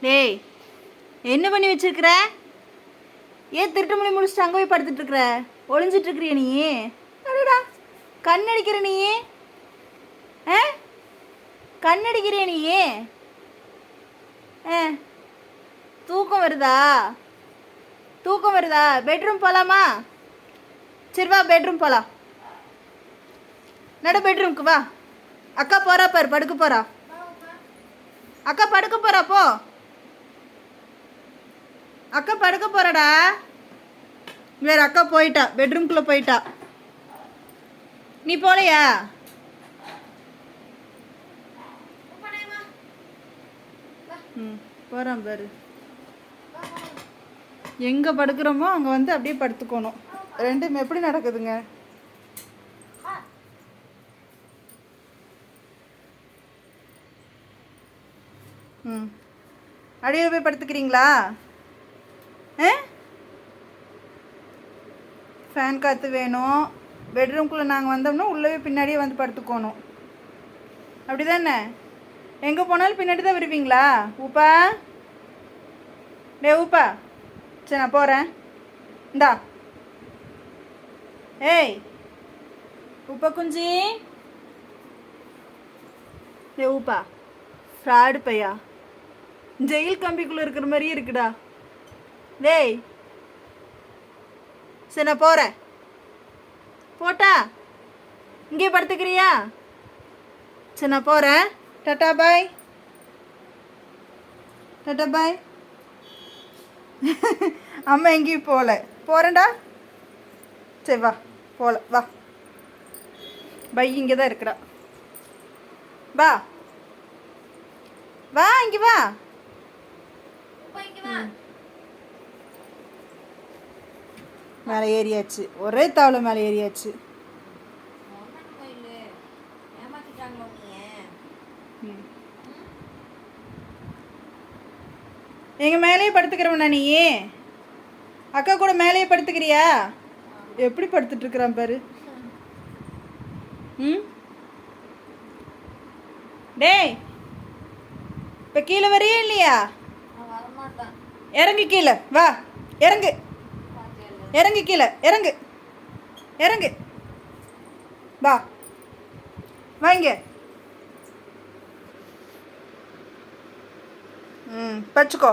டேய், என்ன பண்ணி வச்சிருக்கிற? ஏன் திருட்டு மணி முடிச்சுட்டு அங்கே போய் படுத்துட்டு இருக்கிற? ஒளிஞ்சிட்டு இருக்கிறிய நீ? அடடா, கண்ணடிக்கிற நீ? ஆ, கண்ணடிக்கிறிய நீ? ஆ, தூக்கம் வருதா? தூக்கம் வருதா? பெட்ரூம் போகலாமா? சரி வா, பெட்ரூம் போகலாம். நட, பெட்ரூம்க்கு வா. அக்கா போகிறா பாரு, படுக்க போகிறா. அக்கா படுக்க போகிறா, போ. அக்கா படுக்க போறடா. வேற அக்கா போயிட்டா, பெட்ரூம்குள்ளே போயிட்டா. நீ போலையா? ம், போகிறான் பாரு. எங்கே படுக்கிறோமோ அங்கே வந்து அப்படியே படுத்துக்கணும். ரெண்டும் எப்படி நடக்குதுங்க? ம், அடியில் போய் படுத்துக்கிறீங்களா? ஃபேன் காற்று வேணும். பெட்ரூம்குள்ளே நாங்கள் வந்தோம்னா உள்ளவே பின்னாடியே வந்து படுத்துக்கணும். அப்படி தானே? எங்கே போனாலும் பின்னாடி தான் வருவீங்களா? ஊப்பா, டே ஊப்பா. சரி, நான் போகிறேன். இந்தா. ஏய் உப்பா குஞ்சி. டே ஊப்பா, ஃப்ராடு பையா. ஜெயில் கம்பிக்குள்ளே இருக்கிற மாதிரியே இருக்குடா. டேய், சரி நான் போகிறேன். போட்டா இங்கே படுத்துக்கிறியா? சரி நான் போகிறேன். டாட்டா பாய். டாட்டா பாய். அம்மா எங்கேயும் போகல. போகிறேன்டா. சரி வா, போகல வா. பை இங்கே தான் இருக்கிறா. வா வா, இங்கே வா. மேலே ஏறியாச்சு. ஒரே தவளை மேலே ஏறியாச்சு. எங்கள் மேலேயே படுத்துக்கிறவனா நீ? அக்கா கூட மேலேயே படுத்துக்கிறியா? எப்படி படுத்துட்ருக்குறான் பாரு. ம், டேய், இப்போ கீழே வரையே இல்லையா? இறங்கு கீழே வா. இறங்கு, இறங்கு கீழே, இறங்கு, இறங்கு. வா வாங்க. ம், பச்சுக்கோ.